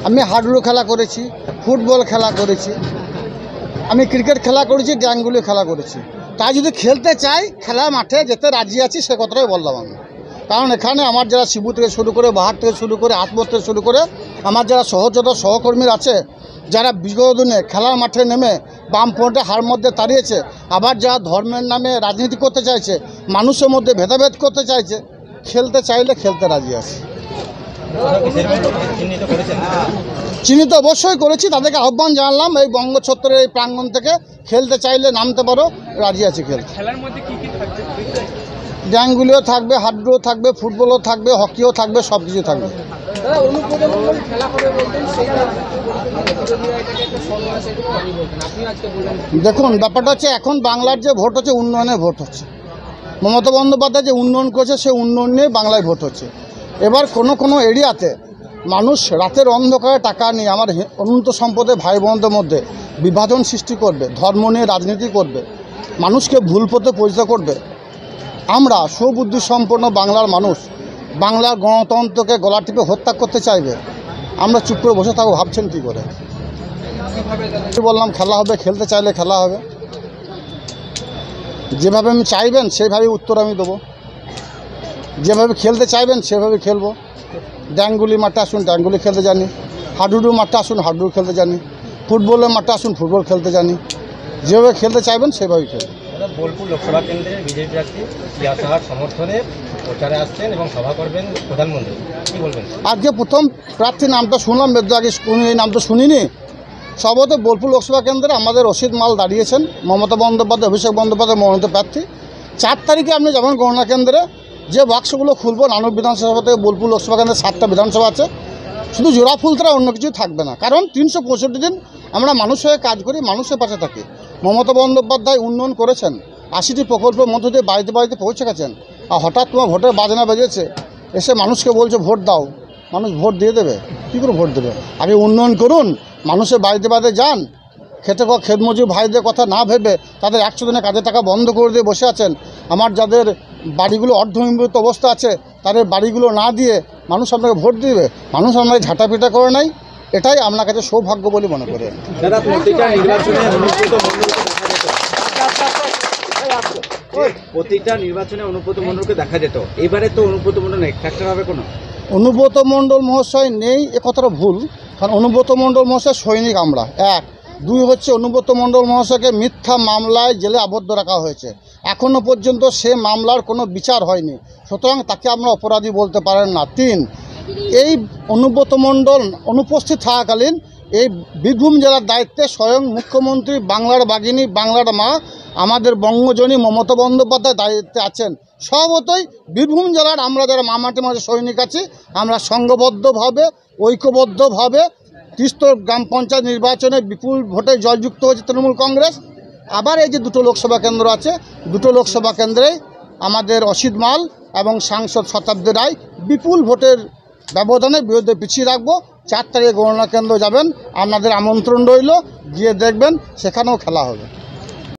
আমি হাডুডু খেলা করেছি, ফুটবল খেলা করেছি, আমি ক্রিকেট খেলা করেছি, ড্যাঙ্গুলি খেলা করেছি। তাই যদি খেলতে চাই খেলার মাঠে যেতে রাজি আছি, সে কথাটাই বললাম আমি। কারণ এখানে আমার যারা শিবু থেকে শুরু করে, বাহার থেকে শুরু করে, আতমর থেকে শুরু করে আমার যারা সহযোদ্ধা সহকর্মীরা আছে, যারা বিগত দিনে খেলার মাঠে নেমে বামফ্রন্টে হার মধ্যে তাড়িয়েছে, আবার যারা ধর্মের নামে রাজনীতি করতে চাইছে, মানুষের মধ্যে ভেদাভেদ করতে চাইছে, খেলতে চাইলে খেলতে রাজি আছে। চিহ্নিত অবশ্যই করেছি, তাদেরকে আহ্বান জানালাম এই বঙ্গ চত্বরের এই প্রাঙ্গণ থেকে খেলতে চাইলে নামতে পারো, রাজি আছি খেলতে। খেলার মধ্যে কি কি থাকবে? ড্যাঙ্গুলিও থাকবে, হাডুডুও থাকবে, ফুটবলও থাকবে, হকিও থাকবে, সব কিছু থাকবে। দেখুন, ব্যাপারটা হচ্ছে এখন বাংলার যে ভোট হচ্ছে উন্নয়নের ভোট হচ্ছে। মমতা বন্দ্যোপাধ্যায় যে উন্নয়ন করেছে সে উন্নয়ন নিয়ে বাংলায় ভোট হচ্ছে। এবার কোনো এরিয়াতে মানুষ রাতের অন্ধকারে টাকা নিয়ে আমার অনন্ত সম্পদে ভাই বোনদের মধ্যে বিভাজন সৃষ্টি করবে, ধর্ম নিয়ে রাজনীতি করবে, মানুষকে ভুল পথে পরিচালিত করবে। আমরা সুবুদ্ধি সম্পন্ন বাংলার মানুষ বাংলার গণতন্ত্রকে গলা টিপে হত্যা করতে চাইবে, আমরা চুপ করে বসে থাকবো ভাবছেন কী করে? বললাম খেলা হবে, খেলতে চাইলে খেলা হবে, যেভাবে আমি চাইবেন সেইভাবেই উত্তর আমি দেবো, যেভাবে খেলতে চাইবেন সেভাবে খেলবো। ড্যাঙ্গুলি মাঠে আসুন, ড্যাঙ্গুলি খেলতে জানি, হাডুডু মাঠে আসুন, হাডুডু খেলতে জানি, ফুটবলের মাঠে আসুন, ফুটবল খেলতে জানি, যেভাবে খেলতে চাইবেন সেভাবেই খেলবো। বোলপুর লোকসভা কেন্দ্রে বিজেপি প্রার্থী পিয়া সাহার সমর্থনে প্রচারে আসছেন এবং সভা করবেন প্রধানমন্ত্রী, কী বলবেন? আজকে প্রথম প্রার্থী নামটা শুনলাম, এর আগে এই নামটা শুনিনি। সর্বত বোলপুর লোকসভা কেন্দ্রে আমাদের রশিদ মাল দাঁড়িয়েছেন, মমতা বন্দ্যোপাধ্যায়, অভিষেক বন্দ্যোপাধ্যায় মনোনীত প্রার্থী। 4 তারিখে আপনি যাবেন গণনা কেন্দ্রে, যে বাক্সগুলো খুলবো, নানুর বিধানসভা থেকে বোলপুর লোকসভা কেন্দ্রে 7টা বিধানসভা আছে, শুধু জোড়া ফুল ছাড়া অন্য কিছু থাকবে না। কারণ 365 দিন আমরা মানুষ হয়ে কাজ করি, মানুষের পাশে থাকি। মমতা বন্দ্যোপাধ্যায় উন্নয়ন করেছেন, 80টি প্রকল্পের মধ্য দিয়ে বাড়িতে বাড়িতে পৌঁছে গেছেন। আর হঠাৎ তোমার ভোটের বাজনা বেজেছে, এসে মানুষকে বলছে ভোট দাও, মানুষ ভোট দিয়ে দেবে? কী করে ভোট দেবে? আগে উন্নয়ন করুন, মানুষের বাড়িতে বাড়িতে যান, খেতমজুর ভাইদের কথা না ভেবে তাদের 100 দিনের কাজের টাকা বন্ধ করে দিয়ে বসে আছেন। আমার যাদের বাড়িগুলো অর্ধনির্মিত অবস্থা আছে তাদের বাড়িগুলো না দিয়ে মানুষ আপনাকে ভোট দিবে, মানুষ আপনাকে ঝাঁটাপিটা করে নাই, এটাই আপনার কাছে সৌভাগ্য বলে মনে করে। প্রতিটা নির্বাচনে অনুব্রত মণ্ডলকে দেখা যেত, এবারে তো অনুব্রত মণ্ডল নেই, ফ্যাক্টর হবে কোনো? অনুব্রত মণ্ডল মহাশয় নেই এ কথাটা ভুল, কারণ অনুব্রত মণ্ডল মহাশয় সৈনিক আমরা। 1, 2 হচ্ছে অনুব্রত মণ্ডল মহাশয়কে মিথ্যা মামলায় জেলে আবদ্ধ রাখা হয়েছে, এখনও পর্যন্ত সে মামলার কোনো বিচার হয়নি, সুতরাং তাকে আমরা অপরাধী বলতে পারেন না। 3, এই অনুব্রত মণ্ডল অনুপস্থিত থাকাকালীন এই বীরভূম জেলার দায়িত্বে স্বয়ং মুখ্যমন্ত্রী, বাংলার বাঘিনী, বাংলার মা, আমাদের বঙ্গজনী মমতা বন্দ্যোপাধ্যায় দায়িত্বে আছেন। স্বভাবতই বীরভূম জেলার আমরা যারা মামাটি মাঝে সৈনিক আছি, আমরা সংঘবদ্ধভাবে, ঐক্যবদ্ধভাবে ত্রিস্তর গ্রাম পঞ্চায়েত নির্বাচনে বিপুল ভোটে জয়যুক্ত হয়েছে তৃণমূল কংগ্রেস। আবার এই যে 2টো লোকসভা কেন্দ্র আছে, 2টো লোকসভা কেন্দ্রেই আমাদের রশিদ মাল এবং সাংসদ শতাব্দী রায় বিপুল ভোটের ব্যবধানের বিরুদ্ধে পিছিয়ে রাখবো। 4 তারিখে গণনা কেন্দ্র যাবেন, আপনাদের আমন্ত্রণ রইল, গিয়ে দেখবেন সেখানেও খেলা হবে।